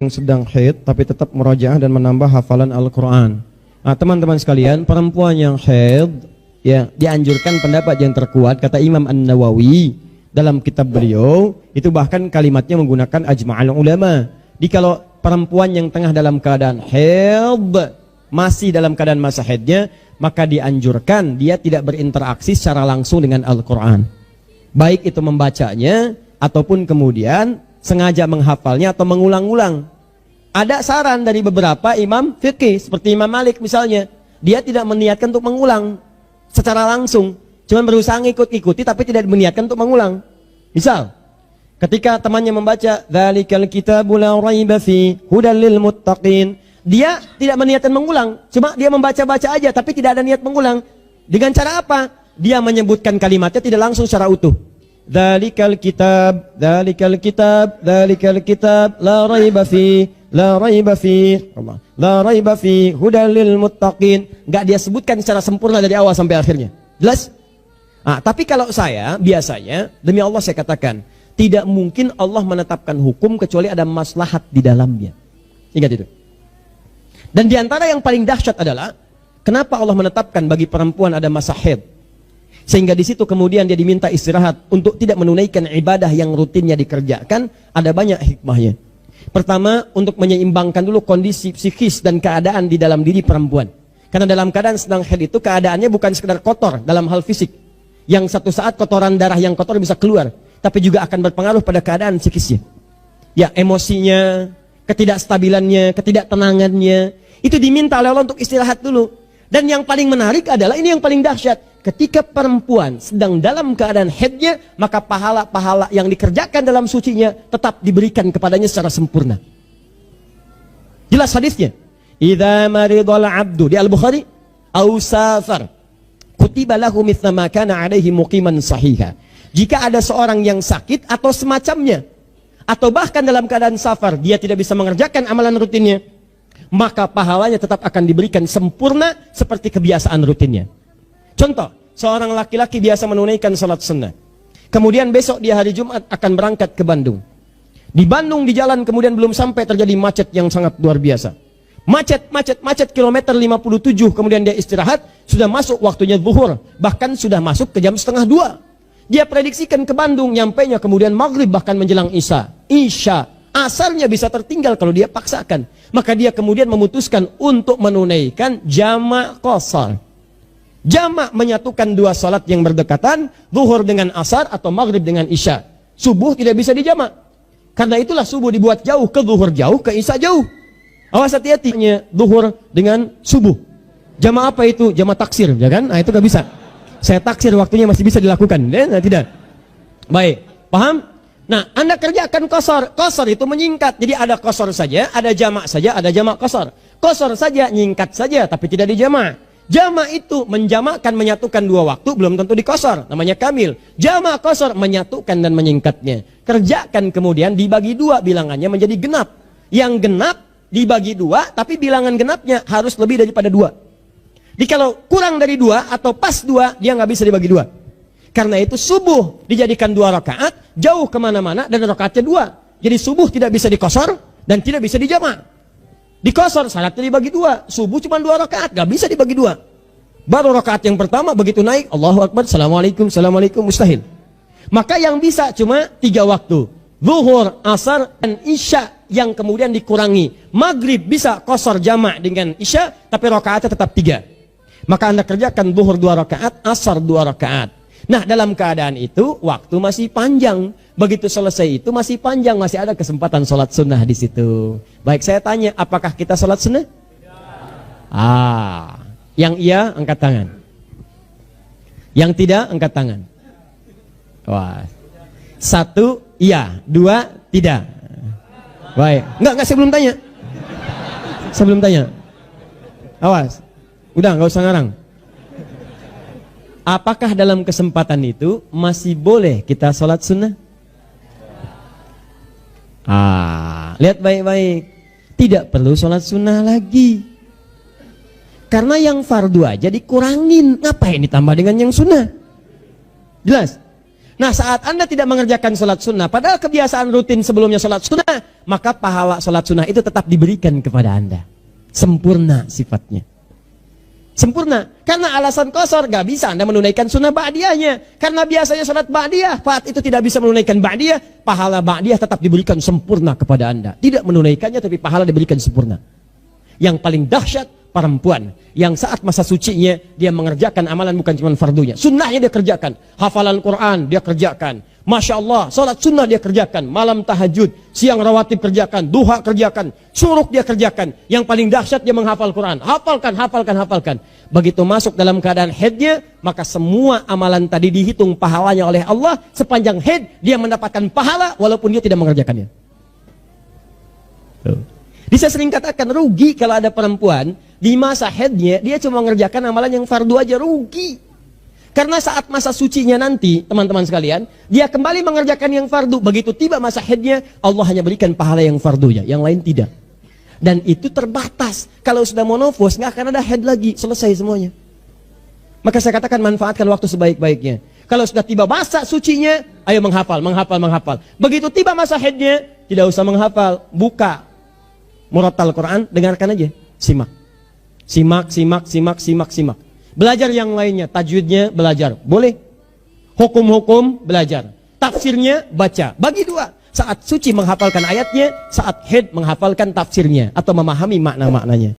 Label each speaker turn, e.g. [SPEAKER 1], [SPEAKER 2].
[SPEAKER 1] yang sedang haid tapi tetap murojaah dan menambah hafalan Al-Quran. Nah, teman-teman sekalian, perempuan yang haid ya dianjurkan pendapat yang terkuat kata Imam An-Nawawi dalam kitab beliau itu, bahkan kalimatnya menggunakan ajma'al ulama. Di kalau perempuan yang tengah dalam keadaan haid, masih dalam keadaan masa haidnya, maka dianjurkan dia tidak berinteraksi secara langsung dengan Al-Quran, baik itu membacanya ataupun kemudian sengaja menghafalnya atau mengulang-ulang. Ada saran dari beberapa imam fikih seperti Imam Malik misalnya, dia tidak meniatkan untuk mengulang secara langsung, cuma berusaha ngikut-ikuti tapi tidak meniatkan untuk mengulang. Misal, ketika temannya membaca dzalikal kitabul la raiba fi hudal lil muttaqin, dia tidak meniatkan mengulang, cuma dia membaca-baca aja tapi tidak ada niat mengulang. Dengan cara apa? Dia menyebutkan kalimatnya tidak langsung secara utuh. Dzalikal kitab, dzalikal kitab, dzalikal kitab, la raiba fi, la raiba fi, la raiba fi, hudal lil muttaqin. Enggak dia sebutkan secara sempurna dari awal sampai akhirnya. Jelas? Nah, tapi kalau saya biasanya, demi Allah saya katakan, tidak mungkin Allah menetapkan hukum kecuali ada maslahat di dalamnya. Ingat itu. Dan diantara yang paling dahsyat adalah kenapa Allah menetapkan bagi perempuan ada masa haid, sehingga di situ kemudian dia diminta istirahat untuk tidak menunaikan ibadah yang rutinnya dikerjakan. Ada banyak hikmahnya. Pertama, untuk menyeimbangkan dulu kondisi psikis dan keadaan di dalam diri perempuan. Karena dalam keadaan sedang haid itu keadaannya bukan sekedar kotor dalam hal fisik, yang satu saat kotoran darah yang kotor bisa keluar, tapi juga akan berpengaruh pada keadaan psikisnya. Ya, emosinya, ketidakstabilannya, ketidaktenangannya, itu diminta oleh Allah untuk istirahat dulu. Dan yang paling menarik adalah, ini yang paling dahsyat, ketika perempuan sedang dalam keadaan haidnya, maka pahala-pahala yang dikerjakan dalam sucinya tetap diberikan kepadanya secara sempurna. Jelas hadisnya. Idza maridal abdu di Al-Bukhari au safar kutiba lahu mithla ma kana alaihi muqiman sahiha. Jika ada seorang yang sakit atau semacamnya, atau bahkan dalam keadaan safar dia tidak bisa mengerjakan amalan rutinnya, maka pahalanya tetap akan diberikan sempurna seperti kebiasaan rutinnya. Contoh, seorang laki-laki biasa menunaikan salat sunnah, kemudian besok dia hari Jumat akan berangkat ke Bandung. Di Bandung di jalan kemudian belum sampai terjadi macet yang sangat luar biasa. Macet kilometer 57, kemudian dia istirahat, sudah masuk waktunya zuhur, bahkan sudah masuk ke jam setengah 2. Dia prediksikan ke Bandung, nyampainya kemudian maghrib bahkan menjelang isya. Asarnya bisa tertinggal kalau dia paksakan. Maka dia kemudian memutuskan untuk menunaikan jamak qashar. Jamak menyatukan dua salat yang berdekatan, zuhur dengan asar atau maghrib dengan isya. Subuh tidak bisa dijamak. Karena itulah subuh dibuat jauh, ke zuhur jauh, ke isya jauh. Awas hati-hati, zuhur dengan subuh. Jamak apa itu? Jamak taksir, ya kan? Nah, itu gak bisa. Saya taksir waktunya masih bisa dilakukan. Nah, tidak. Baik, paham? Nah, Anda kerjakan qashar. Qashar itu menyingkat. Jadi ada qashar saja, ada jamak saja, ada jamak qashar. Qashar saja, nyingkat saja, tapi tidak dijamak. Jamak itu menjamakkan, menyatukan dua waktu, belum tentu di qashar. Namanya kamil. Jamak qashar menyatukan dan menyingkatnya. Kerjakan kemudian dibagi dua, bilangannya menjadi genap. Yang genap dibagi dua, tapi bilangan genapnya harus lebih daripada dua. Jadi kalau kurang dari dua atau pas dua, dia nggak bisa dibagi dua. Karena itu subuh dijadikan 2 rakaat, jauh kemana-mana dan rakaatnya 2. Jadi subuh tidak bisa dikosor dan tidak bisa dijamak. Dikosor syaratnya dibagi 2, subuh cuma 2 rakaat, nggak bisa dibagi 2. Baru rakaat yang pertama begitu naik, Allahu Akbar, Assalamualaikum, Assalamualaikum, mustahil. Maka yang bisa cuma 3 waktu, zuhur, asar, dan isya yang kemudian dikurangi. Maghrib bisa kosor jamak dengan isya, tapi rakaatnya tetap 3. Maka Anda kerjakan zuhur 2 rakaat, asar 2 rakaat. Nah, dalam keadaan itu waktu masih panjang. Begitu selesai itu masih panjang, masih ada kesempatan sholat sunnah di situ. Baik, saya tanya, apakah kita sholat sunnah? Yang iya angkat tangan. Yang tidak angkat tangan. Wah. 1 iya, 2 tidak. Baik, enggak saya belum tanya. Sebelum tanya. Awas. Udah, nggak usah ngarang. Apakah dalam kesempatan itu masih boleh kita sholat sunnah? Lihat baik-baik. Tidak perlu sholat sunnah lagi. Karena yang fardu aja dikurangin. Ngapain ditambah dengan yang sunnah? Jelas? Nah, saat Anda tidak mengerjakan sholat sunnah, padahal kebiasaan rutin sebelumnya sholat sunnah, maka pahala sholat sunnah itu tetap diberikan kepada Anda. Sempurna sifatnya. Sempurna. Karena alasan kosor, gak bisa Anda menunaikan sunnah ba'diyahnya. Karena biasanya sholat ba'diyah, saat itu tidak bisa menunaikan ba'diyah, pahala ba'diyah tetap diberikan sempurna kepada Anda. Tidak menunaikannya, tapi pahala diberikan sempurna. Yang paling dahsyat, perempuan yang saat masa sucinya dia mengerjakan amalan bukan cuma fardunya, sunnahnya dia kerjakan, hafalan Quran dia kerjakan, Masya Allah, sholat sunnah dia kerjakan, malam tahajud, siang rawatib kerjakan, duha kerjakan, syuruk dia kerjakan. Yang paling dahsyat dia menghafal Quran, hafalkan. Begitu masuk dalam keadaan haidnya, maka semua amalan tadi dihitung pahalanya oleh Allah. Sepanjang haid dia mendapatkan pahala walaupun dia tidak mengerjakannya. Bisa sering katakan rugi kalau ada perempuan di masa haidnya dia cuma mengerjakan amalan yang fardu aja, rugi. Karena saat masa sucinya nanti, teman-teman sekalian, dia kembali mengerjakan yang fardu. Begitu tiba masa haidnya, Allah hanya berikan pahala yang fardunya, yang lain tidak. Dan itu terbatas. Kalau sudah monofos, nggak akan ada haid lagi, selesai semuanya. Maka saya katakan manfaatkan waktu sebaik-baiknya. Kalau sudah tiba masa sucinya, ayo menghafal. Begitu tiba masa haidnya, tidak usah menghafal, buka murattal Quran, dengarkan aja, simak. Belajar yang lainnya, tajwidnya belajar, boleh. Hukum-hukum belajar, tafsirnya baca. Bagi dua, saat suci menghafalkan ayatnya, saat haid menghafalkan tafsirnya atau memahami makna-maknanya.